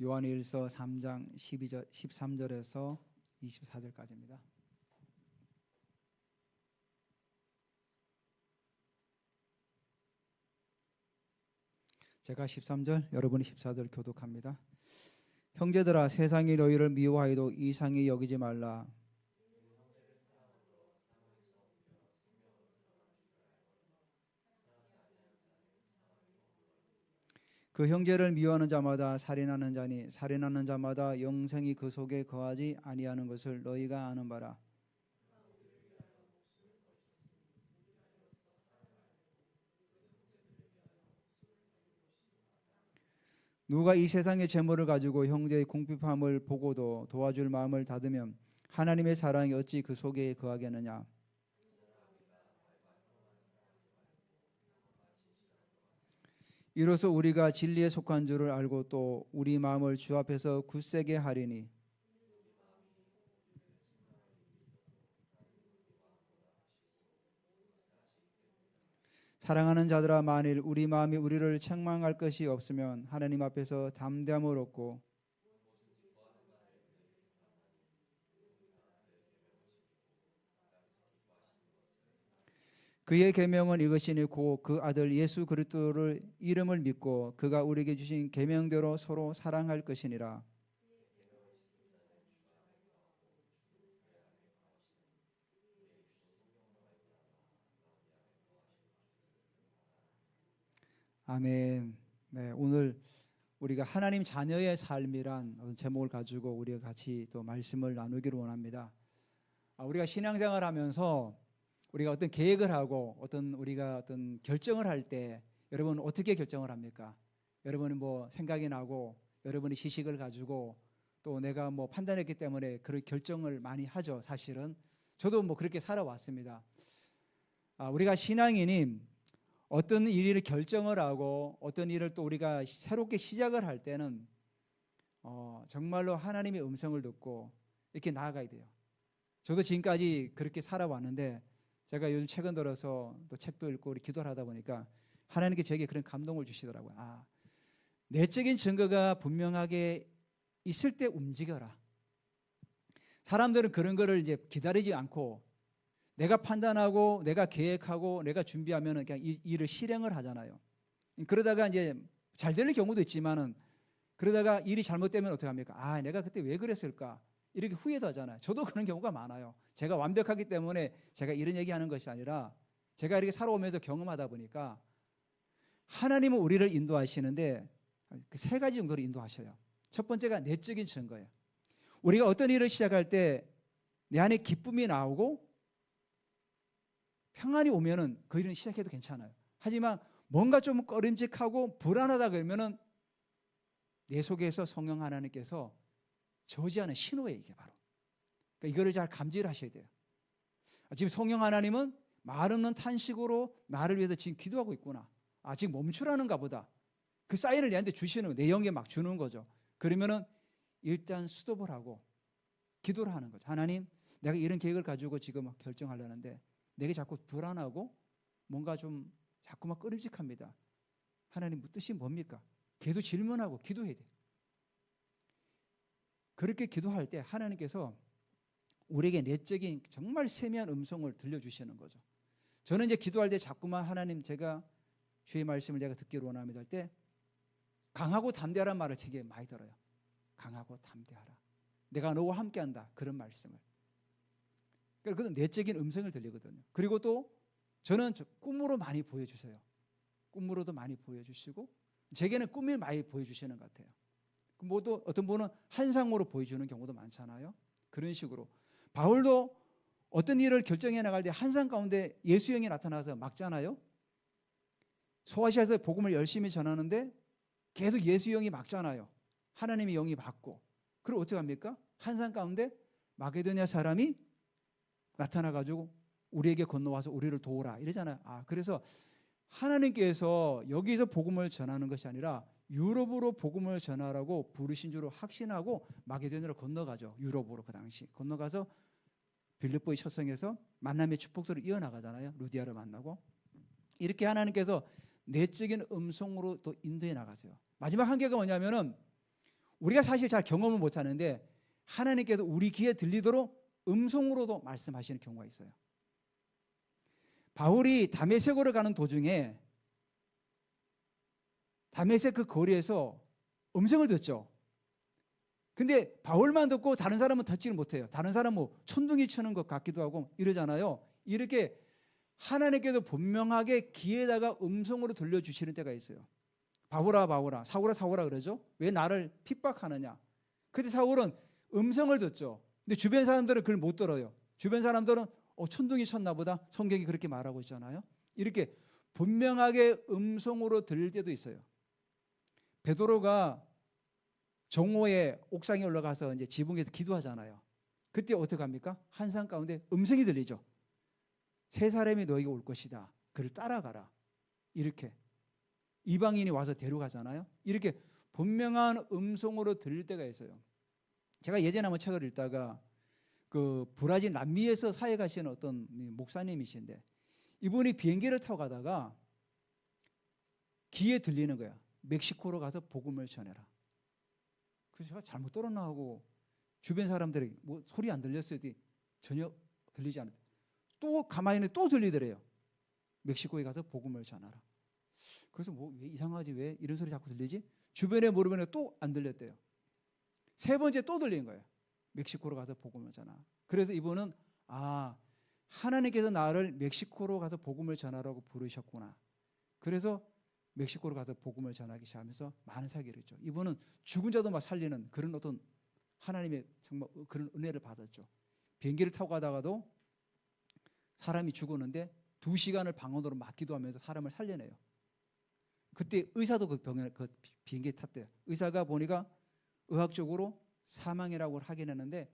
요한일서 3장 13절에서 24절까지입니다. 제가 13절, 여러분이 14절 교독합니다. 형제들아, 세상이 너희를 미워하여도 이상히 여기지 말라. 그 형제를 미워하는 자마다 살인하는 자니 살인하는 자마다 영생이 그 속에 거하지 아니하는 것을 너희가 아는 바라. 누가 이 세상의 재물을 가지고 형제의 궁핍함을 보고도 도와줄 마음을 닫으면 하나님의 사랑이 어찌 그 속에 거하겠느냐. 이로써 우리가 진리에 속한 줄을 알고 또 우리 마음을 주 앞에서 굳세게 하리니 사랑하는 자들아, 만일 우리 마음이 우리를 책망할 것이 없으면 하나님 앞에서 담대함을 얻고 그의 계명은 이것이니 곧 그 아들 예수 그리스도를 이름을 믿고 그가 우리에게 주신 계명대로 서로 사랑할 것이니라. 아멘. 네, 오늘 우리가 하나님 자녀의 삶이란 제목을 가지고 우리가 같이 또 말씀을 나누기를 원합니다. 우리가 신앙생활 하면서 우리가 어떤 계획을 하고 우리가 어떤 결정을 할 때 여러분 어떻게 결정을 합니까? 여러분이 뭐 생각이 나고 여러분이 지식을 가지고 또 내가 뭐 판단했기 때문에 그런 결정을 많이 하죠. 사실은 저도 뭐 그렇게 살아왔습니다. 우리가 신앙인이 어떤 일을 결정을 하고 어떤 일을 또 우리가 새롭게 시작을 할 때는 정말로 하나님의 음성을 듣고 이렇게 나아가야 돼요. 저도 지금까지 그렇게 살아왔는데 제가 요즘 최근 들어서 또 책도 읽고 우리 기도를 하다 보니까 하나님께 저에게 그런 감동을 주시더라고요. 내적인 증거가 분명하게 있을 때 움직여라. 사람들은 그런 거를 이제 기다리지 않고 내가 판단하고 내가 계획하고 내가 준비하면 그냥 이 일을 실행을 하잖아요. 그러다가 이제 잘 되는 경우도 있지만은 그러다가 일이 잘못되면 어떻게 합니까? 내가 그때 왜 그랬을까? 이렇게 후회도 하잖아요. 저도 그런 경우가 많아요. 제가 완벽하기 때문에 제가 이런 얘기하는 것이 아니라 제가 이렇게 살아오면서 경험하다 보니까 하나님은 우리를 인도하시는데 그 세 가지 정도로 인도하셔요. 첫 번째가 내적인 증거예요. 우리가 어떤 일을 시작할 때 내 안에 기쁨이 나오고 평안이 오면은 그 일은 시작해도 괜찮아요. 하지만 뭔가 좀 꺼림직하고 불안하다 그러면은 내 속에서 성령 하나님께서 저지하는 신호예요, 이게 바로. 그러니까 이거를 잘 감지를 하셔야 돼요. 지금 성령 하나님은 말 없는 탄식으로 나를 위해서 지금 기도하고 있구나. 지금 멈추라는가 보다. 그 사인을 내한테 주시는, 내 영에 막 주는 거죠. 그러면은 일단 스톱을 하고 기도를 하는 거죠. 하나님, 내가 이런 계획을 가지고 지금 막 결정하려는데 내게 자꾸 불안하고 뭔가 좀 자꾸만 꺼림직합니다. 하나님 뜻이 뭡니까? 계속 질문하고 기도해야 돼요. 그렇게 기도할 때 하나님께서 우리에게 내적인 정말 세미한 음성을 들려주시는 거죠. 저는 이제 기도할 때 자꾸만 하나님 제가 주의 말씀을 내가 듣기를 원합니다 할 때 강하고 담대하라는 말을 제게 많이 들어요. 강하고 담대하라. 내가 너와 함께한다. 그런 말씀을. 그래서 내적인 음성을 들리거든요. 그리고 또 저는 꿈으로 많이 보여주세요. 꿈으로도 많이 보여주시고 제게는 꿈을 많이 보여주시는 것 같아요. 뭐도 어떤 분은 환상으로 보여주는 경우도 많잖아요. 그런 식으로 바울도 어떤 일을 결정해 나갈 때 환상 가운데 예수 영이 나타나서 막잖아요. 소아시아에서 복음을 열심히 전하는데 계속 예수 영이 막잖아요. 하나님의 영이 막고. 그리고 어떻게 합니까? 환상 가운데 마게도냐 사람이 나타나가지고 우리에게 건너와서 우리를 도우라 이러잖아요. 그래서 하나님께서 여기서 복음을 전하는 것이 아니라 유럽으로 복음을 전하라고 부르신 줄로 확신하고 마게도냐로 건너가죠. 유럽으로 그 당시 건너가서 빌립보의 초성에서 만남의 축복들을 이어나가잖아요. 루디아를 만나고 이렇게 하나님께서 내적인 음성으로 또 인도해 나가세요. 마지막 한계가 뭐냐면은 우리가 사실 잘 경험을 못하는데 하나님께서 우리 귀에 들리도록 음성으로도 말씀하시는 경우가 있어요. 바울이 다메섹으로 가는 도중에 다메섹 그 거리에서 음성을 듣죠. 근데 바울만 듣고 다른 사람은 듣지를 못해요. 다른 사람은 뭐 천둥이 치는 것 같기도 하고 이러잖아요. 이렇게 하나님께서 분명하게 귀에다가 음성으로 들려주시는 때가 있어요. 바울아 바울아, 사울아 사울아 그러죠. 왜 나를 핍박하느냐. 그때 사울은 음성을 듣죠. 근데 주변 사람들은 그걸 못 들어요. 주변 사람들은 천둥이 쳤나 보다. 성경이 그렇게 말하고 있잖아요. 이렇게 분명하게 음성으로 들릴 때도 있어요. 베드로가 정오에 옥상에 올라가서 이제 지붕에서 기도하잖아요. 그때 어떻게 합니까? 한산 가운데 음성이 들리죠. 세 사람이 너에게 올 것이다. 그를 따라가라. 이렇게 이방인이 와서 데려가잖아요. 이렇게 분명한 음성으로 들릴 때가 있어요. 제가 예전에 한번 책을 읽다가 그 브라질 남미에서 사회 가시는 어떤 목사님이신데 이분이 비행기를 타고 가다가 귀에 들리는 거야. 멕시코로 가서 복음을 전해라. 그래서 제가 잘못 들었나 하고 주변 사람들에게 뭐 소리 안 들렸어요. 전혀 들리지 않았대. 또 가만히 있는데 또 들리더래요. 멕시코에 가서 복음을 전하라. 그래서 뭐 왜 이상하지? 왜 이런 소리 자꾸 들리지? 주변에 물어보니 또 안 들렸대요. 세 번째 또 들린 거예요. 멕시코로 가서 복음을 전하. 그래서 이분은 하나님께서 나를 멕시코로 가서 복음을 전하라고 부르셨구나. 그래서 멕시코로 가서 복음을 전하기 시작하면서 많은 사기를 했죠. 이분은 죽은 자도 막 살리는 그런 어떤 하나님의 정말 그런 은혜를 받았죠. 비행기를 타고 가다가도 사람이 죽었는데 2시간을 방언으로 막 기도하면서 사람을 살려내요. 그때 의사도 그 비행기에 탔대요. 의사가 보니까 의학적으로 사망이라고 하긴 했는데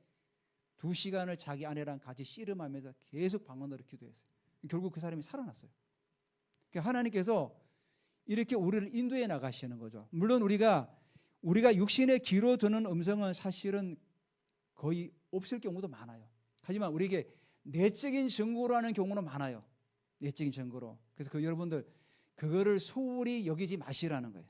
2시간을 자기 아내랑 같이 씨름하면서 계속 방언으로 기도했어요. 결국 그 사람이 살아났어요. 그러니까 하나님께서 이렇게 우리를 인도해 나가시는 거죠. 물론 우리가 육신의 귀로 듣는 음성은 사실은 거의 없을 경우도 많아요. 하지만 우리에게 내적인 증거로 하는 경우는 많아요. 내적인 증거로. 그래서 여러분들 그거를 소홀히 여기지 마시라는 거예요.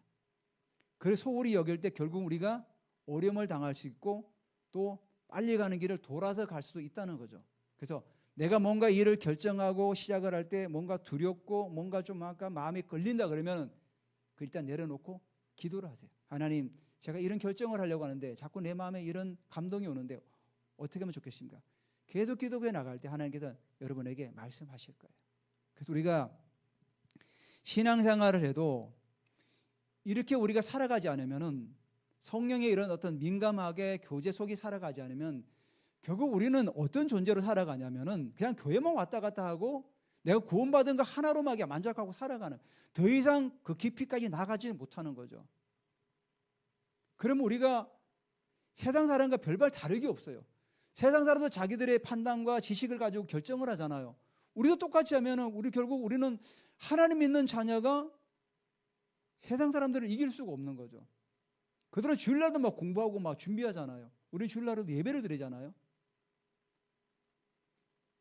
그걸 소홀히 여길 때 결국 우리가 어려움을 당할 수 있고 또 빨리 가는 길을 돌아서 갈 수도 있다는 거죠. 그래서 내가 뭔가 일을 결정하고 시작을 할 때 뭔가 두렵고 뭔가 좀 아까 마음이 걸린다 그러면 그 일단 내려놓고 기도를 하세요. 하나님, 제가 이런 결정을 하려고 하는데 자꾸 내 마음에 이런 감동이 오는데 어떻게 하면 좋겠습니까? 계속 기도해 나갈 때 하나님께서 여러분에게 말씀하실 거예요. 그래서 우리가 신앙생활을 해도 이렇게 우리가 살아가지 않으면은 성령의 이런 어떤 민감하게 교제 속에 살아가지 않으면 결국 우리는 어떤 존재로 살아가냐면은 그냥 교회만 왔다 갔다 하고 내가 구원받은 거 하나로만 만족하고 살아가는, 더 이상 그 깊이까지 나가지 못하는 거죠. 그러면 우리가 세상 사람과 별반 다르게 없어요. 세상 사람도 자기들의 판단과 지식을 가지고 결정을 하잖아요. 우리도 똑같이 하면은 우리는 하나님 믿는 자녀가 세상 사람들을 이길 수가 없는 거죠. 그들은 주일날도 막 공부하고 막 준비하잖아요. 우리 주일날에도 예배를 드리잖아요.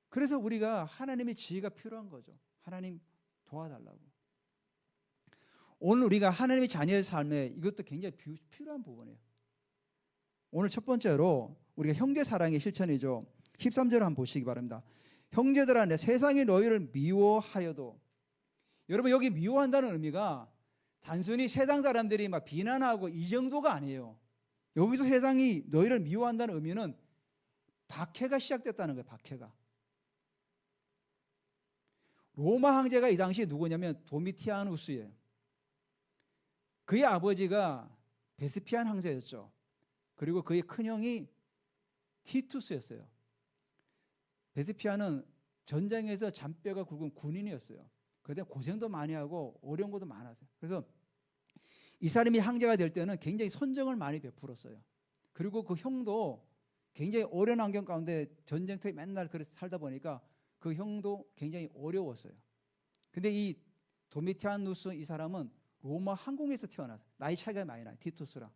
그래서 우리가 하나님의 지혜가 필요한 거죠. 하나님 도와달라고. 오늘 우리가 하나님의 자녀의 삶에 이것도 굉장히 필요한 부분이에요. 오늘 첫 번째로 우리가 형제 사랑의 실천이죠. 13절을 한번 보시기 바랍니다. 형제들아, 내 세상이 너희를 미워하여도. 여러분, 여기 미워한다는 의미가 단순히 세상 사람들이 막 비난하고 이 정도가 아니에요. 여기서 세상이 너희를 미워한다는 의미는 박해가 시작됐다는 거예요. 박해가. 로마 황제가 이 당시에 누구냐면 도미티아누스예요. 그의 아버지가 베스피안 황제였죠. 그리고 그의 큰형이 티투스였어요. 베스피안은 전쟁에서 잔뼈가 굵은 군인이었어요. 그런데 고생도 많이 하고 어려운 것도 많았어요. 그래서 이 사람이 황제가 될 때는 굉장히 선정을 많이 베풀었어요. 그리고 그 형도 굉장히 어려운 환경 가운데 전쟁터에 맨날 그렇게 살다 보니까 그 형도 굉장히 어려웠어요. 근데 이 도미티아누스 이 사람은 로마 황궁에서 태어나서 나이 차이가 많이 나요. 티투스랑.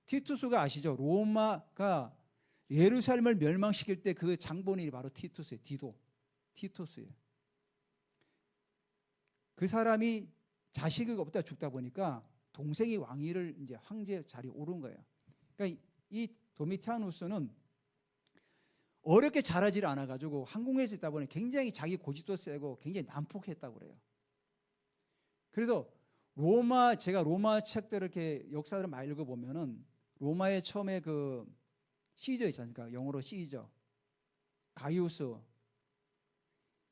티투스가 아시죠? 로마가 예루살렘을 멸망시킬 때 그 장본인이 바로 티투스예요. 티투스예요. 그 사람이 자식이 없다 죽다 보니까 동생이 왕위를 이제 황제 자리에 오른 거예요. 그러니까 이 도미티아누스는 어렵게 자라질 않아가지고 한국에서 있다 보니 굉장히 자기 고집도 세고 굉장히 난폭했다고 그래요. 그래서 제가 로마 책들을 이렇게 역사를 많이 읽어보면은 로마의 처음에 그 시저 있지 않습니까? 영어로 시저, 가이우스.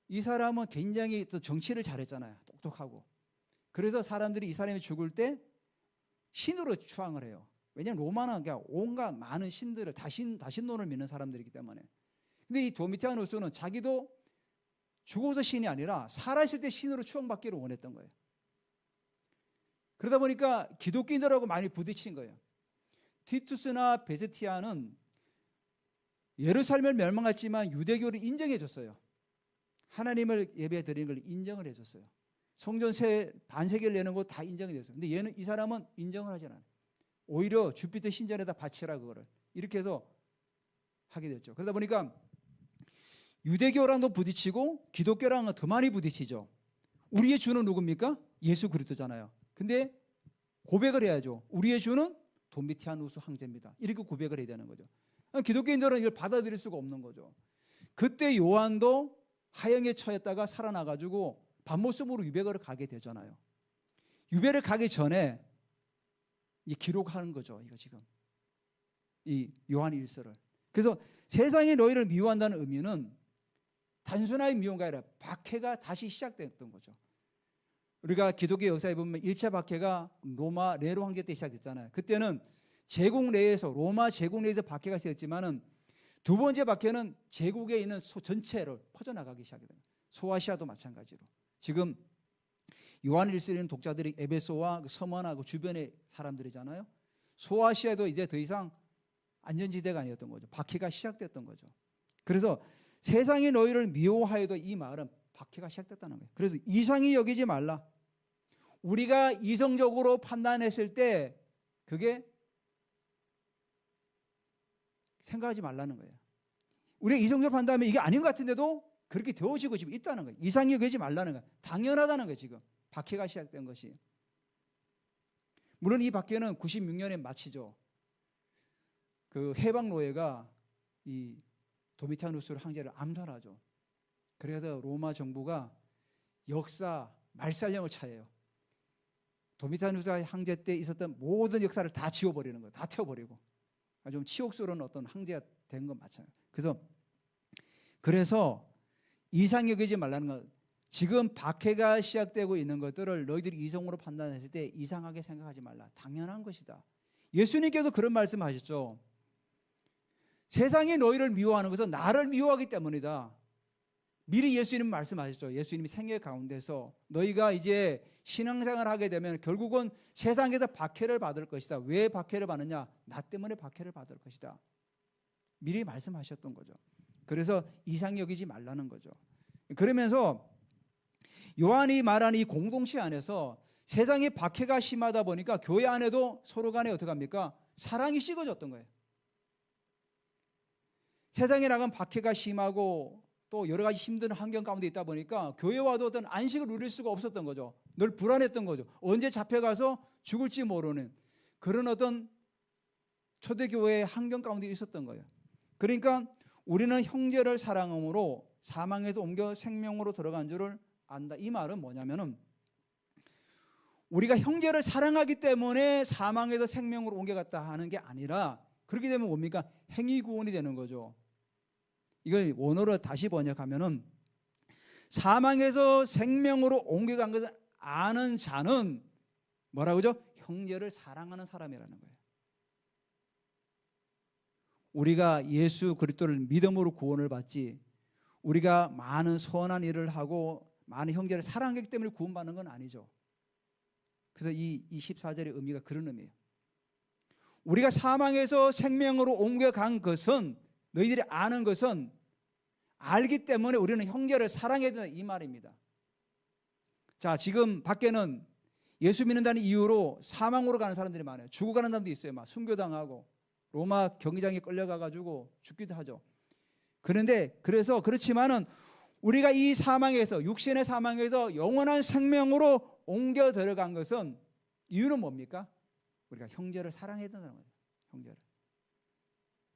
이 사람은 굉장히 또 정치를 잘했잖아요. 똑똑하고. 그래서 사람들이 이 사람이 죽을 때 신으로 추앙을 해요. 왜냐하면 로마는 그냥 온갖 많은 신들을 다신론을 믿는 사람들이기 때문에. 근데 이 도미티아누스는 자기도 죽어서 신이 아니라 살아있을 때 신으로 추앙받기를 원했던 거예요. 그러다 보니까 기독교인들하고 많이 부딪힌 거예요. 티투스나 베스티아는 예루살렘을 멸망했지만 유대교를 인정해 줬어요. 하나님을 예배 드리는 걸 인정을 해 줬어요. 성전 반세계를 내는 거 다 인정이 됐어요. 근데 이 사람은 인정을 하지 않아요. 오히려 주피터 신전에다 바치라 그거를. 이렇게 해서 하게 됐죠. 그러다 보니까 유대교랑도 부딪히고 기독교랑은 더 많이 부딪히죠. 우리의 주는 누굽니까? 예수 그리스도잖아요. 근데 고백을 해야죠. 우리의 주는 도미티아누스 황제입니다. 이렇게 고백을 해야 되는 거죠. 기독교인들은 이걸 받아들일 수가 없는 거죠. 그때 요한도 하영에 처했다가 살아나가지고 밤모습으로 유배를 가게 되잖아요. 유배를 가기 전에 기록하는 거죠. 이거 지금 이 요한 일서를. 그래서 세상이 너희를 미워한다는 의미는 단순하게 미워가 아니라 박해가 다시 시작됐던 거죠. 우리가 기독교 역사에 보면 1차 박해가 로마 네로 황제 때 시작됐잖아요. 그때는 로마 제국 내에서 박해가 시작했지만은 두 번째 박해는 제국에 있는 전체를 퍼져나가기 시작합니다. 소아시아도 마찬가지로. 지금 요한일서는 독자들이 에베소와 서머나 그 주변의 사람들이잖아요. 소아시아도 이제 더 이상 안전지대가 아니었던 거죠. 박해가 시작됐던 거죠. 그래서 세상이 너희를 미워하여도 이 말은 박해가 시작됐다는 거예요. 그래서 이상히 여기지 말라. 우리가 이성적으로 판단했을 때 그게 생각하지 말라는 거예요. 우리가 이성적으로 판단하면 이게 아닌 것 같은데도 그렇게 되어지고 지금 있다는 거예요. 이상히 여기지 말라는 거예요. 당연하다는 거예요. 지금 박해가 시작된 것이. 물론 이 박해는 96년에 마치죠. 그 해방 노예가 이 도미티아누스 황제를 암살하죠. 그래서 로마 정부가 역사 말살령을 차해요. 도미티아누스 황제 때 있었던 모든 역사를 다 지워버리는 거예요. 다 태워버리고. 좀 치욕스러운 어떤 황제가 된 건 맞아요. 그래서 이상히 여기지 말라는 것. 지금 박해가 시작되고 있는 것들을 너희들이 이성으로 판단했을 때 이상하게 생각하지 말라. 당연한 것이다. 예수님께서 그런 말씀하셨죠. 세상이 너희를 미워하는 것은 나를 미워하기 때문이다. 미리 예수님 말씀하셨죠. 예수님이 생애 가운데서 너희가 이제 신앙생활을 하게 되면 결국은 세상에서 박해를 받을 것이다. 왜 박해를 받느냐? 나 때문에 박해를 받을 것이다. 미리 말씀하셨던 거죠. 그래서 이상히 여기지 말라는 거죠. 그러면서 요한이 말하는 이 공동체 안에서 세상의 박해가 심하다 보니까 교회 안에도 서로 간에 어떻게 합니까? 사랑이 식어졌던 거예요. 세상에 나간 박해가 심하고 또 여러 가지 힘든 환경 가운데 있다 보니까 교회와도 어떤 안식을 누릴 수가 없었던 거죠. 늘 불안했던 거죠. 언제 잡혀가서 죽을지 모르는 그런 어떤 초대교회의 환경 가운데 있었던 거예요. 그러니까 우리는 형제를 사랑함으로 사망에서 옮겨 생명으로 들어간 줄을 안다. 이 말은 뭐냐면은 우리가 형제를 사랑하기 때문에 사망에서 생명으로 옮겨갔다 하는 게 아니라 그렇게 되면 뭡니까? 행위 구원이 되는 거죠. 이걸 원어로 다시 번역하면은 사망에서 생명으로 옮겨간 것을 아는 자는 뭐라고 하죠? 형제를 사랑하는 사람이라는 거예요. 우리가 예수 그리스도를 믿음으로 구원을 받지 우리가 많은 선한 일을 하고 많은 형제를 사랑하기 때문에 구원받는 건 아니죠. 그래서 이 14절의 의미가 그런 의미예요. 우리가 사망에서 생명으로 옮겨간 것은 너희들이 아는 것은 알기 때문에 우리는 형제를 사랑해야 된다 이 말입니다. 자, 지금 밖에는 예수 믿는다는 이유로 사망으로 가는 사람들이 많아요. 죽어가는 사람도 있어요. 막 순교당하고 로마 경기장에 끌려가가지고 죽기도 하죠. 그래서 그렇지만은 우리가 이 사망에서 육신의 사망에서 영원한 생명으로 옮겨 들어간 것은 이유는 뭡니까? 우리가 형제를 사랑해야 된다는 거예요. 형제를.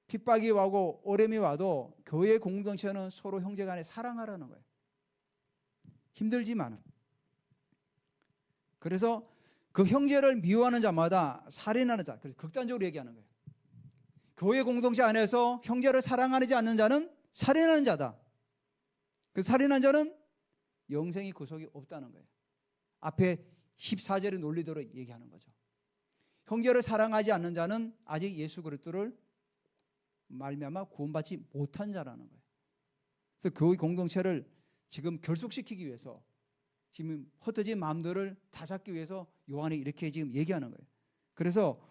핍박이 와고 어려움이 와도 교회 공동체는 서로 형제간에 사랑하라는 거예요. 힘들지만은. 그래서 그 형제를 미워하는 자마다 살인하는 자, 그래서 극단적으로 얘기하는 거예요. 교회 공동체 안에서 형제를 사랑하지 않는 자는 살인하는 자다. 그 살인한 자는 영생이 구속이 없다는 거예요. 앞에 14절의 논리대로 얘기하는 거죠. 형제를 사랑하지 않는 자는 아직 예수 그리스도를 말미암아 구원받지 못한 자라는 거예요. 그래서 교회 공동체를 지금 결속시키기 위해서 지금 흩어진 마음들을 다잡기 위해서 요한이 이렇게 지금 얘기하는 거예요. 그래서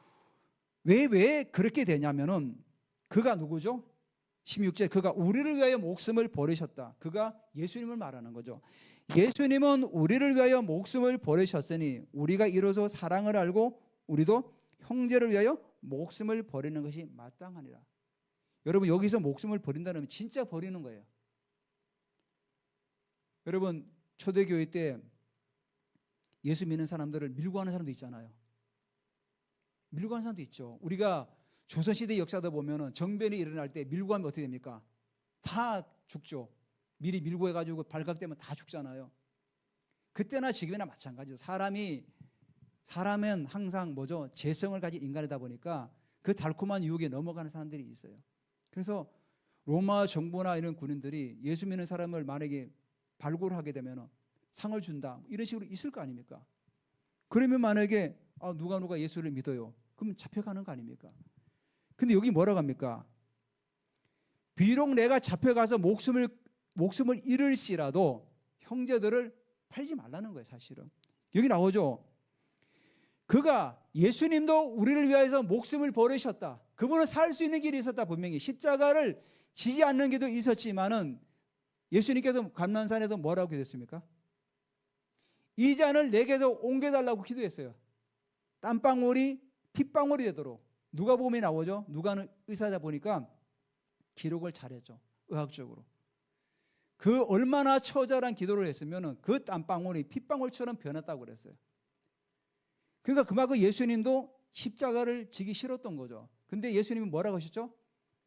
왜 그렇게 되냐면은 그가 누구죠? 16절, 그가 우리를 위하여 목숨을 버리셨다. 그가 예수님을 말하는 거죠. 예수님은 우리를 위하여 목숨을 버리셨으니 우리가 이로써 사랑을 알고 우리도 형제를 위하여 목숨을 버리는 것이 마땅하니라. 여러분, 여기서 목숨을 버린다는 진짜 버리는 거예요. 여러분, 초대교회 때 예수 믿는 사람들을 밀고 가는 사람도 있잖아요. 밀고 가는 사람도 있죠. 우리가 조선시대 역사도 보면은 정변이 일어날 때 밀고 가면 어떻게 됩니까? 다 죽죠. 미리 밀고 해가지고 발각되면 다 죽잖아요. 그때나 지금이나 마찬가지죠. 사람은 항상 뭐죠? 재성을 가진 인간이다 보니까 그 달콤한 유혹에 넘어가는 사람들이 있어요. 그래서 로마 정부나 이런 군인들이 예수 믿는 사람을 만약에 발굴하게 되면 상을 준다, 이런 식으로 있을 거 아닙니까? 그러면 만약에 누가 예수를 믿어요, 그럼 잡혀가는 거 아닙니까? 근데 여기 뭐라고 합니까? 비록 내가 잡혀가서 목숨을 잃을지라도 형제들을 팔지 말라는 거예요. 사실은 여기 나오죠. 그가, 예수님도 우리를 위해서 목숨을 버리셨다. 그분은 살 수 있는 길이 있었다. 분명히 십자가를 지지 않는 길도 있었지만은 예수님께서 감난산에서 뭐라고 기도했습니까? 이 잔을 내게도 옮겨달라고 기도했어요. 땀방울이 핏방울이 되도록. 누가복음에 나오죠. 누가는 의사다 보니까 기록을 잘했죠. 의학적으로. 그 얼마나 처절한 기도를 했으면 그 땀방울이 핏방울처럼 변했다고 그랬어요. 그러니까 그만큼 예수님도 십자가를 지기 싫었던 거죠. 근데 예수님은 뭐라고 하셨죠?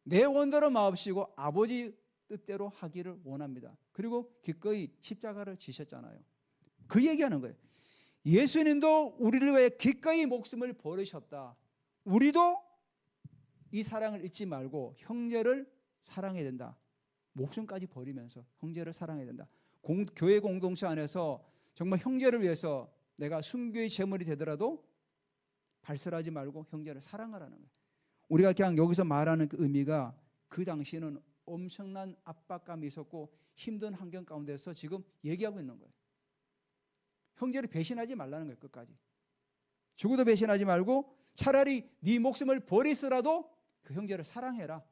내 원대로 마옵시고 아버지 뜻대로 하기를 원합니다. 그리고 기꺼이 십자가를 지셨잖아요. 그 얘기하는 거예요. 예수님도 우리를 위해 기꺼이 목숨을 버리셨다. 우리도 이 사랑을 잊지 말고 형제를 사랑해야 된다. 목숨까지 버리면서 형제를 사랑해야 된다. 교회 공동체 안에서 정말 형제를 위해서 내가 순교의 제물이 되더라도 발설하지 말고 형제를 사랑하라는 거예요. 우리가 그냥 여기서 말하는 그 의미가 그 당시에는 엄청난 압박감이 있었고 힘든 환경 가운데서 지금 얘기하고 있는 거예요. 형제를 배신하지 말라는 거예요. 끝까지. 죽어도 배신하지 말고 차라리 네 목숨을 버리더라도 그 형제를 사랑해라.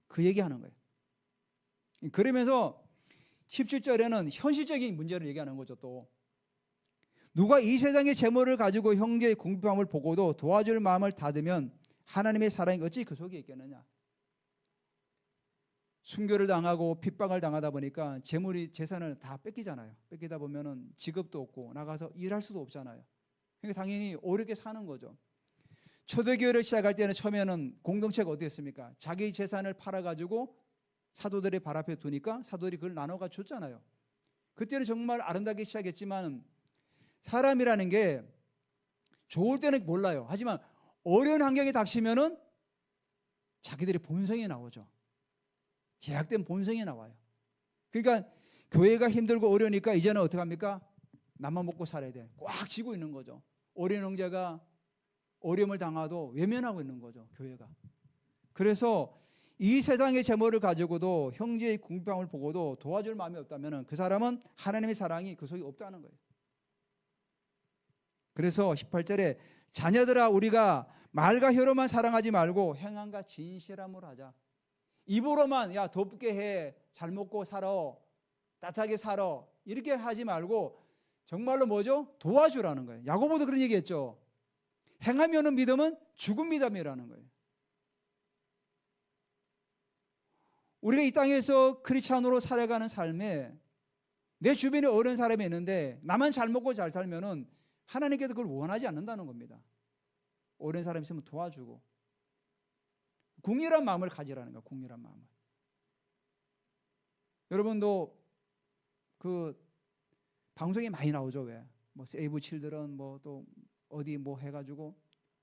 그 얘기하는 거예요. 그러면서 17절에는 현실적인 문제를 얘기하는 거죠. 또 누가 이 세상의 재물을 가지고 형제의 궁핍함을 보고도 도와줄 마음을 닫으면 하나님의 사랑이 어찌 그 속에 있겠느냐. 순교를 당하고 핍박을 당하다 보니까 재산을 다 뺏기잖아요. 뺏기다 보면은 직업도 없고 나가서 일할 수도 없잖아요. 그러니까 당연히 어렵게 사는 거죠. 초대교회를 시작할 때는 처음에는 공동체가 어디였습니까? 자기 재산을 팔아가지고 사도들의 발 앞에 두니까 사도들이 그걸 나눠가 줬잖아요. 그때는 정말 아름답게 시작했지만 사람이라는 게 좋을 때는 몰라요. 하지만 어려운 환경이 닥치면은 자기들의 본성이 나오죠. 제약된 본성이 나와요. 그러니까 교회가 힘들고 어려우니까 이제는 어떻게 합니까? 나만 먹고 살아야 돼. 꽉 쥐고 있는 거죠. 어린 형제가 어려움을 당하도 외면하고 있는 거죠. 교회가. 그래서 이 세상의 재물을 가지고도 형제의 궁핍함을 보고도 도와줄 마음이 없다면 그 사람은 하나님의 사랑이 그 속에 없다는 거예요. 그래서 18절에 자녀들아 우리가 말과 혀로만 사랑하지 말고 행함과 진실함으로 하자. 입으로만 야 덥게 해, 잘 먹고 살아, 따뜻하게 살아 이렇게 하지 말고 정말로 뭐죠? 도와주라는 거예요. 야고보도 그런 얘기했죠. 행함이 없는 믿음은 죽은 믿음이라는 거예요. 우리가 이 땅에서 크리스찬으로 살아가는 삶에 내 주변에 어려운 사람이 있는데 나만 잘 먹고 잘 살면은 하나님께서 그걸 원하지 않는다는 겁니다. 어려운 사람이 있으면 도와주고 궁일한 마음을 가지라는 거야. 궁일한 마음을. 여러분도 그 방송에 많이 나오죠. 왜? 뭐 세이브 칠드런 뭐 또 어디 뭐 해가지고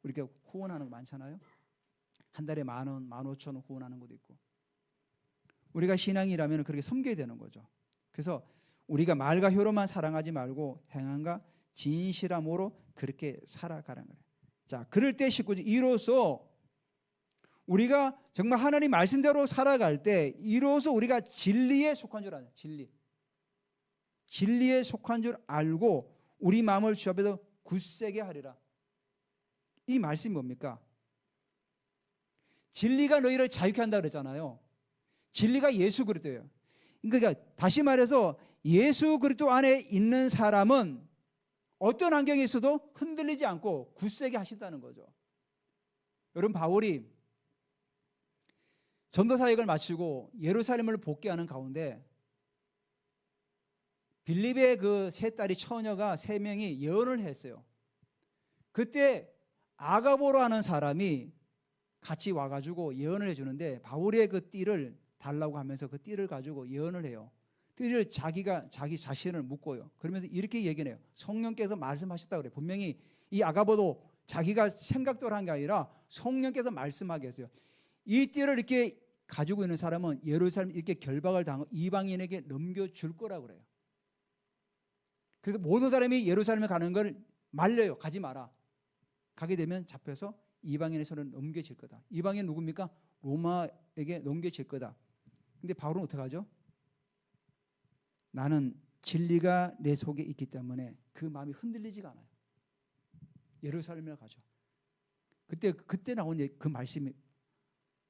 이렇게 후원하는 거 많잖아요. 한 달에 10,000원, 15,000원 후원하는 것도 있고. 우리가 신앙이라면 그렇게 섬겨야 되는 거죠. 그래서 우리가 말과 혀로만 사랑하지 말고 행함과 진실함으로 그렇게 살아가라는 거예요. 자, 그럴 때 19절 이로써 우리가 정말 하나님 말씀대로 살아갈 때 이로써 우리가 진리에 속한 줄 아는 진리에 속한 줄 알고 우리 마음을 주 앞에서 굳세게 하리라. 이 말씀이 뭡니까? 진리가 너희를 자유케 한다 그랬잖아요. 진리가 예수 그리스도예요. 그러니까 다시 말해서 예수 그리스도 안에 있는 사람은 어떤 환경에 있어도 흔들리지 않고 굳세게 하신다는 거죠. 여러분 바울이 전도 사역을 마치고 예루살렘을 복귀하는 가운데 빌립의 그 세 딸이 처녀가 3명이 예언을 했어요. 그때 아가보로 하는 사람이 같이 와가지고 예언을 해주는데 바울의 그 띠를 달라고 하면서 그 띠를 가지고 예언을 해요. 띠를 자기 자신을 묶고요. 그러면서 이렇게 얘기를 해요. 성령께서 말씀하셨다고 그래요. 분명히 이 아가보도 자기가 생각대로 한 게 아니라 성령께서 말씀하게 했어요. 이 띠를 이렇게 가지고 있는 사람은 예루살렘 이렇게 결박을 당하고 이방인에게 넘겨줄 거라고 그래요. 그래서 모든 사람이 예루살렘에 가는 걸 말려요. 가지 마라. 가게 되면 잡혀서 이방인의 손에 넘겨질 거다. 이방인 누굽니까? 로마에게 넘겨질 거다. 근데 바울은 어떻게 하죠? 나는 진리가 내 속에 있기 때문에 그 마음이 흔들리지가 않아요. 예루살렘에 가죠. 그때 나온 그 말씀이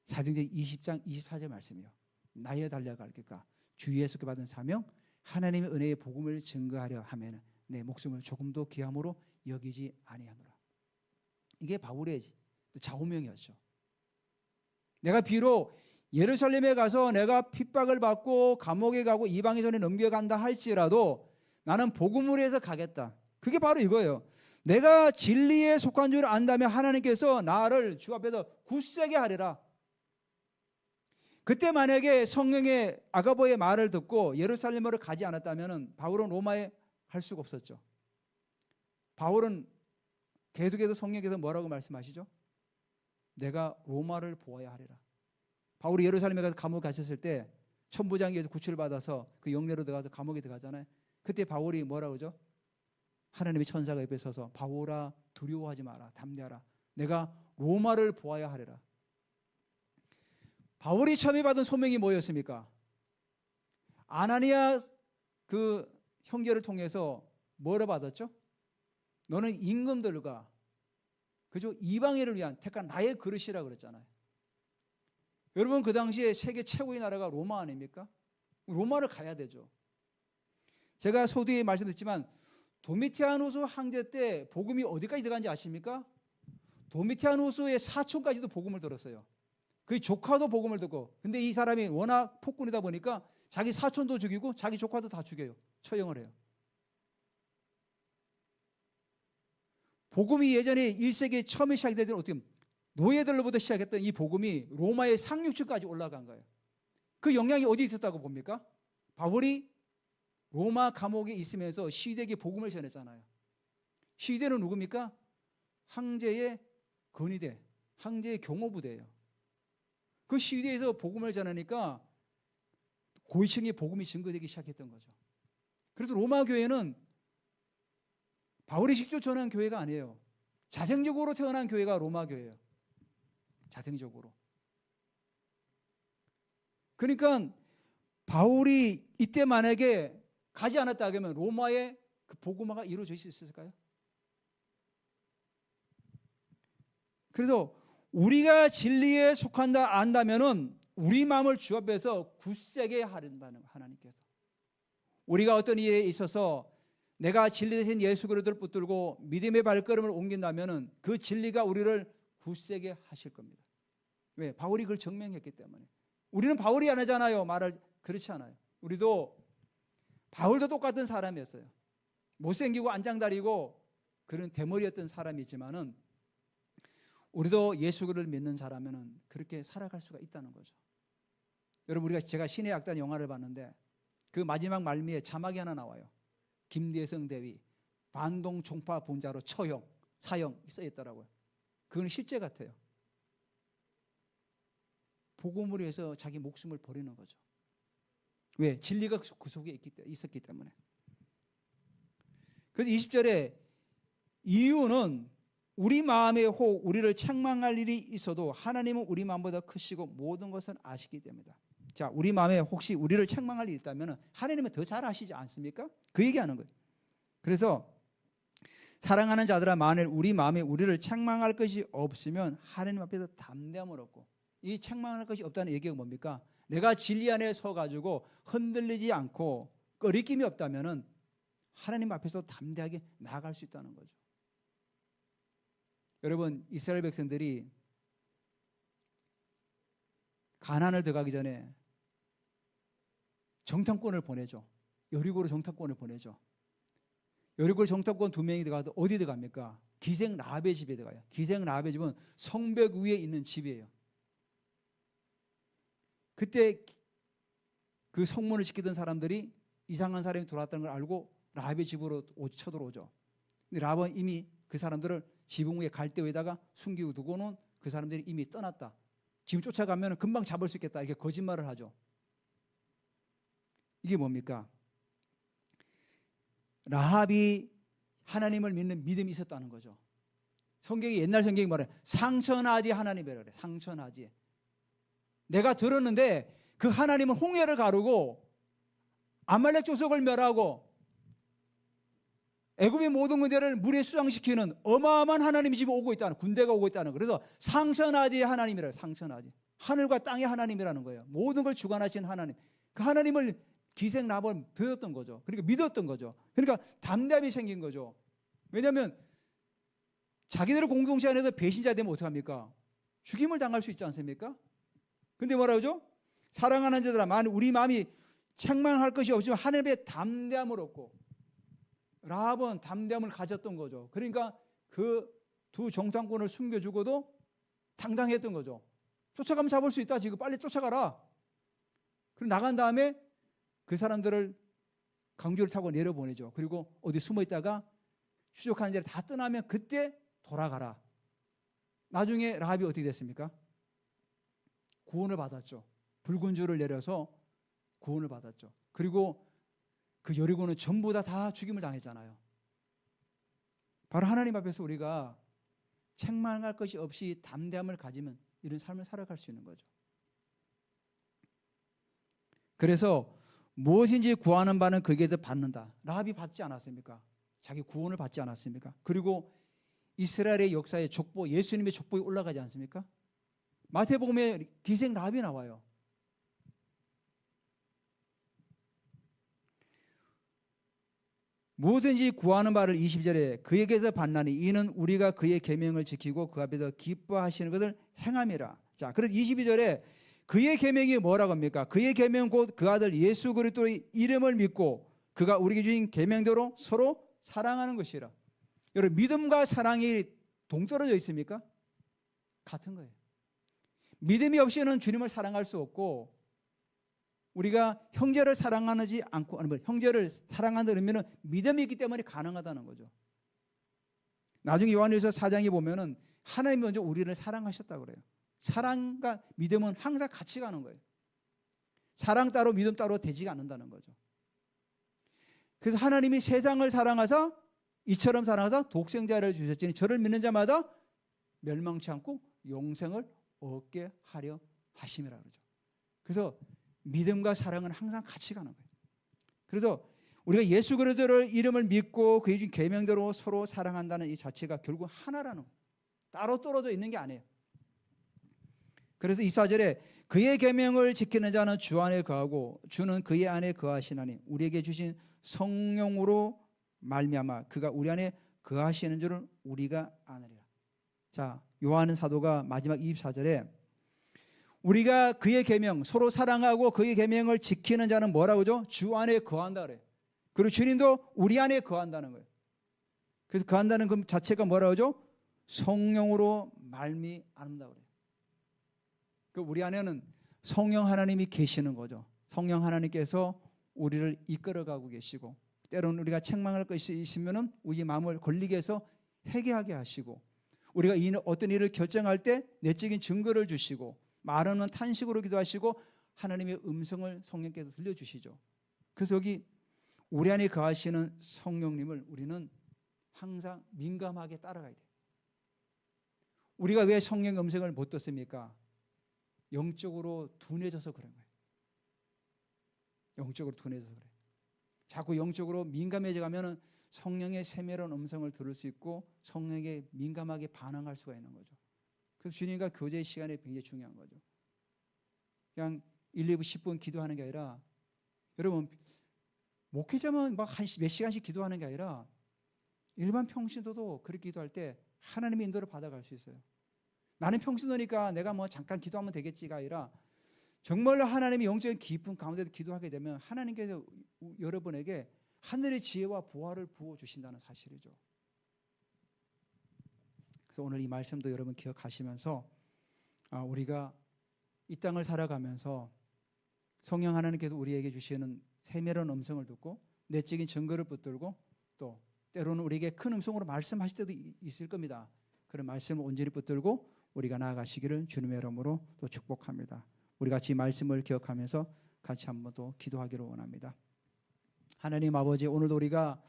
사도행전 20장 24절 말씀이에요. 나에 달려갈까 주 예수께 받은 사명 하나님의 은혜의 복음을 증거하려 하면 내 목숨을 조금도 귀함으로 여기지 아니하노라. 이게 바울의 좌우명이었죠. 내가 비록 예루살렘에 가서 내가 핍박을 받고 감옥에 가고 이방의 손에 넘겨간다 할지라도 나는 복음을 위해서 가겠다. 그게 바로 이거예요. 내가 진리에 속한 줄 안다면 하나님께서 나를 주 앞에서 굳세게 하리라. 그때 만약에 성령의 아가보의 말을 듣고 예루살렘으로 가지 않았다면 바울은 로마에 갈 수가 없었죠. 바울은 계속해서 성령께서 뭐라고 말씀하시죠? 내가 로마를 보아야 하리라. 바울이 예루살렘에 가서 감옥에 갇혔을 때 천부장에서 구출을 받아서 그 영내로 들어가서 감옥에 들어가잖아요. 그때 바울이 뭐라고 하죠? 하나님의 천사가 옆에 서서 바울아 두려워하지 마라. 담대하라. 내가 로마를 보아야 하리라. 바울이 처음에 받은 소명이 뭐였습니까? 아나니아 그 형제를 통해서 뭐를 받았죠? 너는 임금들과 그죠? 이방인을 위한 택한 나의 그릇이라 그랬잖아요. 여러분 그 당시에 세계 최고의 나라가 로마 아닙니까? 로마를 가야 되죠. 제가 서두에 말씀드렸지만 도미티아누스 황제 때 복음이 어디까지 들어간지 아십니까? 도미티아누스의 사촌까지도 복음을 들었어요. 그 조카도 복음을 듣고. 근데 이 사람이 워낙 폭군이다 보니까 자기 사촌도 죽이고 자기 조카도 다 죽여요. 처형을 해요. 복음이 예전에 1세기 처음에 시작될 때는 어떻게 노예들로부터 시작했던 이 복음이 로마의 상류층까지 올라간 거예요. 그 영향이 어디 있었다고 봅니까? 바울이 로마 감옥에 있으면서 시대에게 복음을 전했잖아요. 시대는 누굽니까? 황제의 건의대, 황제의 경호부대예요. 그 시대에서 복음을 전하니까 고위층의 복음이 증거되기 시작했던 거죠. 그래서 로마 교회는 바울이 직접 전한 교회가 아니에요. 자생적으로 태어난 교회가 로마 교회예요. 자생적으로. 그러니까 바울이 이때 만약에 가지 않았다 하면 로마의 그 복음화가 이루어질 수 있을까요? 그래서 우리가 진리에 속한다 안다면은 우리 마음을 주 앞에서 굳세게 하린다는 하나님께서. 우리가 어떤 일에 있어서 내가 진리 대신 예수 그리스도를 붙들고 믿음의 발걸음을 옮긴다면은 그 진리가 우리를 굳세게 하실 겁니다. 왜? 바울이 그걸 증명했기 때문에. 우리는 바울이 안 하잖아요. 말을 그렇지 않아요. 우리도 바울도 똑같은 사람이었어요. 못생기고 안장다리고 그런 대머리였던 사람이지만은 우리도 예수 그리스도를 믿는 자라면은 그렇게 살아갈 수가 있다는 거죠. 여러분, 제가 신의 약단 영화를 봤는데 그 마지막 말미에 자막이 하나 나와요. 김대성 대위 반동 총파 분자로 처형, 사형 써 있더라고요. 그건 실제 같아요. 복음을 위해서 자기 목숨을 버리는 거죠. 왜? 진리가 그 속에 있었기 때문에. 그래서 20절에 이유는 우리 마음의 혹 우리를 책망할 일이 있어도 하나님은 우리 마음보다 크시고 모든 것을 아시기 때문이다. 자, 우리 마음에 혹시 우리를 책망할 일이 있다면 하나님은 더 잘 아시지 않습니까? 그 얘기하는 거예요. 그래서 사랑하는 자들아, 만일 우리 마음에 우리를 책망할 것이 없으면 하나님 앞에서 담대함을 얻고, 이 책망할 것이 없다는 얘기가 뭡니까? 내가 진리 안에 서가지고 흔들리지 않고 꺼리낌이 없다면 하나님 앞에서 담대하게 나아갈 수 있다는 거죠. 여러분, 이스라엘 백성들이 가나안을 들어가기 전에 정탐꾼을 보내죠. 여리고로 정탐꾼을 보내죠. 여리고 정탐꾼 2명이 들어가도 어디 들어갑니까? 기생 라합의 집에 들어가요. 기생 라합의 집은 성벽 위에 있는 집이에요. 그때 그 성문을 지키던 사람들이 이상한 사람이 들어왔다는 걸 알고 라합의 집으로 쳐들어오죠. 근데 라합은 이미 그 사람들을 지붕 위에 갈대 위에다가 숨기고 두고는 그 사람들이 이미 떠났다. 지금 쫓아가면 금방 잡을 수 있겠다. 이렇게 거짓말을 하죠. 이게 뭡니까? 라합이 하나님을 믿는 믿음이 있었다는 거죠. 성경이, 옛날 성경이 말해요. 상천하지 하나님이라 그래. 상천하지. 내가 들었는데 그 하나님은 홍해를 가르고 아말렉 족속을 멸하고 애굽의 모든 군대를 물에 수장시키는 어마어마한 하나님이 지금 오고 있다는, 군대가 오고 있다는 거예요. 그래서 상천하지 하나님이라, 상천하지. 하늘과 땅의 하나님이라는 거예요. 모든 걸 주관하신 하나님. 그 하나님을 기생 라합을 들었던 거죠. 그러니까 믿었던 거죠. 그러니까 담대함이 생긴 거죠. 왜냐하면 자기들의 공동체 안에서 배신자 되면 어떡합니까? 죽임을 당할 수 있지 않습니까? 근데 뭐라 그러죠? 사랑하는 자들아, 만일 우리 마음이 책망할 것이 없지만 하나님의 담대함을 얻고, 라합은 담대함을 가졌던 거죠. 그러니까 그 두 정탐꾼을 숨겨주고도 당당했던 거죠. 쫓아가면 잡을 수 있다. 지금 빨리 쫓아가라. 그럼 나간 다음에 그 사람들을 강조를 타고 내려보내죠. 그리고 어디 숨어 있다가 추적하는 자를 다 떠나면 그때 돌아가라. 나중에 라합이 어떻게 됐습니까? 구원을 받았죠. 붉은 줄을 내려서 구원을 받았죠. 그리고 그 여리고는 전부 다 죽임을 당했잖아요. 바로 하나님 앞에서 우리가 책망할 것이 없이 담대함을 가지면 이런 삶을 살아갈 수 있는 거죠. 그래서 무엇인지 구하는 바는 거기에서 받는다. 라합이 받지 않았습니까? 자기 구원을 받지 않았습니까? 그리고 이스라엘의 역사의 족보, 예수님의 족보에 올라가지 않습니까? 마태복음에 기생 라합이 나와요. 뭐든지 구하는 바를 20절에 그에게서 받나니 이는 우리가 그의 계명을 지키고 그 앞에서 기뻐하시는 것을 행함이라. 자, 그래서 22절에 그의 계명이 뭐라고 합니까? 그의 계명 곧 그 아들 예수 그리스도의 이름을 믿고 그가 우리에게 주신 계명대로 서로 사랑하는 것이라. 여러분, 믿음과 사랑이 동떨어져 있습니까? 같은 거예요. 믿음이 없이는 주님을 사랑할 수 없고, 우리가 형제를 사랑하지 않고, 형제를 사랑한다는 의미는 믿음이 있기 때문에 가능하다는 거죠. 나중에 요한일서 4장에 보면은 하나님이 먼저 우리를 사랑하셨다고 그래요. 사랑과 믿음은 항상 같이 가는 거예요. 사랑 따로 믿음 따로 되지 않는다는 거죠. 그래서 하나님이 세상을 사랑하사 이처럼 사랑하사 독생자를 주셨으니 저를 믿는 자마다 멸망치 않고 영생을 얻게 하려 하심이라 그러죠. 그래서 믿음과 사랑은 항상 같이 가는 거예요. 그래서 우리가 예수 그리스도를 이름을 믿고 그의 준 계명대로 서로 사랑한다는 이 자체가 결국 하나라는 거예요. 따로 떨어져 있는 게 아니에요. 그래서 24절에 그의 계명을 지키는 자는 주 안에 거하고 주는 그의 안에 거하시나니 우리에게 주신 성령으로 말미암아 그가 우리 안에 거하시는 줄을 우리가 아느니라. 자, 요한 사도가 마지막 24절에 우리가 그의 계명, 서로 사랑하고 그의 계명을 지키는 자는 뭐라고 하죠? 주 안에 거한다 그래요. 그리고 주님도 우리 안에 거한다는 거예요. 그래서 거한다는 그 자체가 뭐라고 하죠? 성령으로 말미 않는다 그래요. 그 우리 안에는 성령 하나님이 계시는 거죠. 성령 하나님께서 우리를 이끌어가고 계시고, 때로는 우리가 책망할 것이 있으면은 우리 마음을 걸리게 해서 회개하게 하시고, 우리가 어떤 일을 결정할 때 내적인 증거를 주시고, 말하는 탄식으로 기도하시고, 하나님의 음성을 성령께서 들려주시죠. 그래서 여기 우리 안에 거하시는 성령님을 우리는 항상 민감하게 따라가야 돼요. 우리가 왜 성령의 음성을 못 듣습니까? 영적으로 둔해져서 그런 거예요. 영적으로 둔해져서 그래요. 자꾸 영적으로 민감해져 가면은 성령의 세밀한 음성을 들을 수 있고 성령에게 민감하게 반응할 수가 있는 거죠. 그래서 주님과 교제의 시간이 굉장히 중요한 거죠. 그냥 1, 2분, 10분 기도하는 게 아니라, 여러분 목회자만 막 몇 시간씩 기도하는 게 아니라 일반 평신도도 그렇게 기도할 때 하나님의 인도를 받아갈 수 있어요. 나는 평신도니까 내가 뭐 잠깐 기도하면 되겠지가 아니라 정말로 하나님의 영적인 깊은 가운데서 기도하게 되면 하나님께서 여러분에게 하늘의 지혜와 보화를 부어주신다는 사실이죠. 그래서 오늘 이 말씀도 여러분 기억하시면서 우리가 이 땅을 살아가면서 성령 하나님께서 우리에게 주시는 세밀한 음성을 듣고 내적인 증거를 붙들고, 또 때로는 우리에게 큰 음성으로 말씀하실 때도 있을 겁니다. 그런 말씀을 온전히 붙들고 우리가 나아가시기를 주님의 이름으로 또 축복합니다. 우리 같이 말씀을 기억하면서 같이 한번 또 기도하기를 원합니다. 하나님 아버지, 오늘도 우리가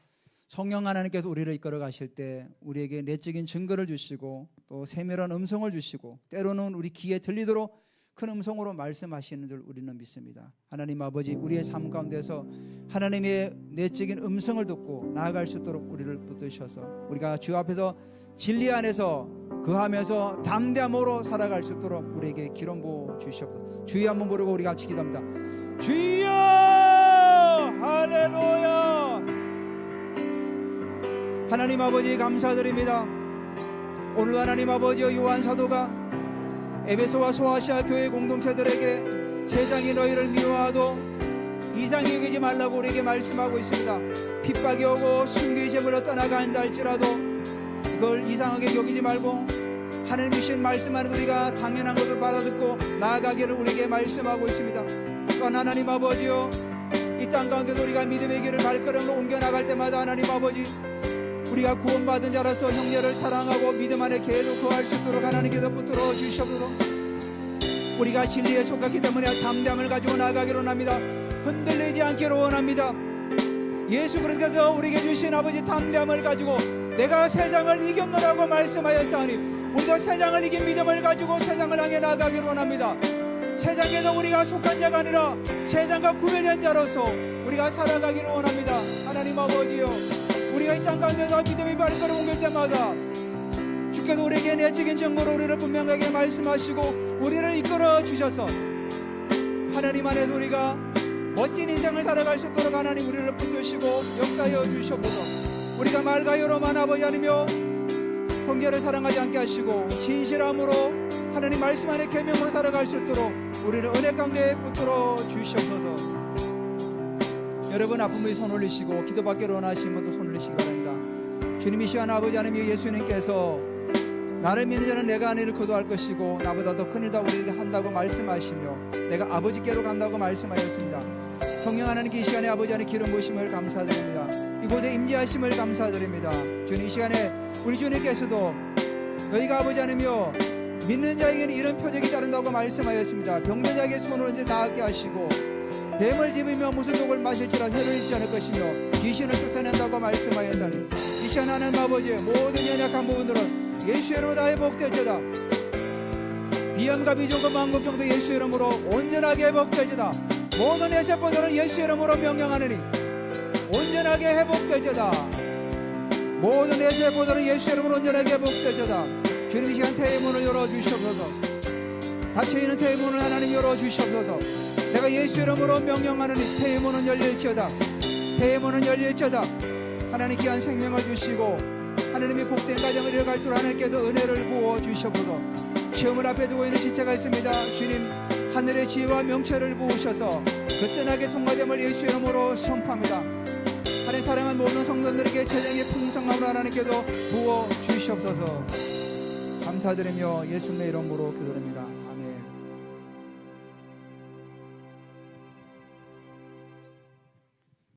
성령 하나님께서 우리를 이끌어 가실 때 우리에게 내적인 증거를 주시고 또 세밀한 음성을 주시고, 때로는 우리 귀에 들리도록 큰 음성으로 말씀하시는 줄 우리는 믿습니다. 하나님 아버지, 우리의 삶 가운데서 하나님의 내적인 음성을 듣고 나아갈 수 있도록 우리를 붙드셔서 우리가 주 앞에서 진리 안에서 거하면서 담대함으로 살아갈 수 있도록 우리에게 기름 부어 주시옵소서. 주여 한번 부르고 우리 같이 기도합니다. 주여! 할렐루야! 하나님 아버지 감사드립니다. 오늘 하나님 아버지, 요한 사도가 에베소와 소아시아 교회 공동체들에게 세상이 너희를 미워하도 이상히 여기지 말라고 우리에게 말씀하고 있습니다. 핍박이 오고 순교의 제물로 떠나간다 할지라도 그걸 이상하게 여기지 말고 하나님 주신 말씀 안에 우리가 당연한 것을 받아듣고 나아가기를 우리에게 말씀하고 있습니다. 또한 하나님 아버지요, 이 땅 가운데서 우리가 믿음의 길을 발걸음으로 옮겨나갈 때마다 하나님 아버지, 우리가 구원받은 자로서 형제를 사랑하고 믿음 안에 계속 거할 수 있도록 하나님께서 붙들어 주시옵소서. 우리가 진리에 속했기 때문에 담대함을 가지고 나아가기로 원합니다. 흔들리지 않기로 원합니다. 예수 그리스도께서 우리에게 주신 아버지 담대함을 가지고 내가 세상을 이겼노라고 말씀하였사오니 우리도 세상을 이긴 믿음을 가지고 세상을 향해 나아가기로 원합니다. 세상에서 우리가 속한 자가 아니라 세상과 구별된 자로서 우리가 살아가기로 원합니다. 하나님 아버지요, 우리가 이 땅 가운데서 믿음의 발걸음 옮길 때마다 주께서 우리에게 내적인 정보로 우리를 분명하게 말씀하시고 우리를 이끌어 주셔서 하나님 안에서 우리가 멋진 인생을 살아갈 수 있도록 하나님 우리를 붙드시고 역사하여 주시옵소서. 우리가 말과 여로만 아버지 아니며 형제를 사랑하지 않게 하시고 진실함으로 하나님 말씀 안에 계명으로 살아갈 수 있도록 우리를 은혜 가운데 붙들어 주시옵소서. 여러분 아픔에 손 올리시고 기도받기를 원하시는 분도 손 올리시기 바랍니다. 주님, 이 시간 아버지 하나님 예수님께서 나를 믿는 자는 내가 하는 일을 거두할 것이고 나보다 더 큰 일 다 우리에게 한다고 말씀하시며 내가 아버지께로 간다고 말씀하였습니다. 성령 하나님께 이 시간에 아버지 하나님 기름 부으심을 감사드립니다. 이곳에 임재하심을 감사드립니다. 주님, 이 시간에 우리 주님께서도 너희가 아버지 하나님이여 믿는 자에게는 이런 표적이 따른다고 말씀하였습니다. 병든 자에게 손을 얹어 나았게 하시고 뱀을 집으며 무슨 독을 마실지라도 해를 입지 않을 것이며 귀신을 쫓아낸다고 말씀하였다니, 이 시간 하나님 아버지 모든 연약한 부분들은 예수의 이름으로 다 회복될지어다. 비염과 비중과 만국병도 예수의 이름으로 온전하게 회복될지어다. 모든 내 세포들은 예수의 이름으로 명령하느니 온전하게 회복될지어다. 모든 내 세포들은 예수의 이름으로 온전하게 회복될지어다. 주님, 이 시간 태의 문을 열어주시옵소서. 닫혀있는 태의 문을 하나님 열어주시옵소서. 내가 예수 이름으로 명령하느니 태의 문은 열릴지어다. 태의 문은 열릴지어다. 하나님 귀한 생명을 주시고 하나님의 복된 가정을 이어갈 줄 하나님께도 은혜를 부어 주시옵소서. 시험을 앞에 두고 있는 지체가 있습니다. 주님, 하늘의 지혜와 명철을 부으셔서 그때나게 통과됨을 예수 이름으로 선포합니다. 하나님 사랑한 모든 성도들에게 재정의 풍성함을 하나님께도 부어 주시옵소서. 감사드리며 예수님의 이름으로 기도드립니다.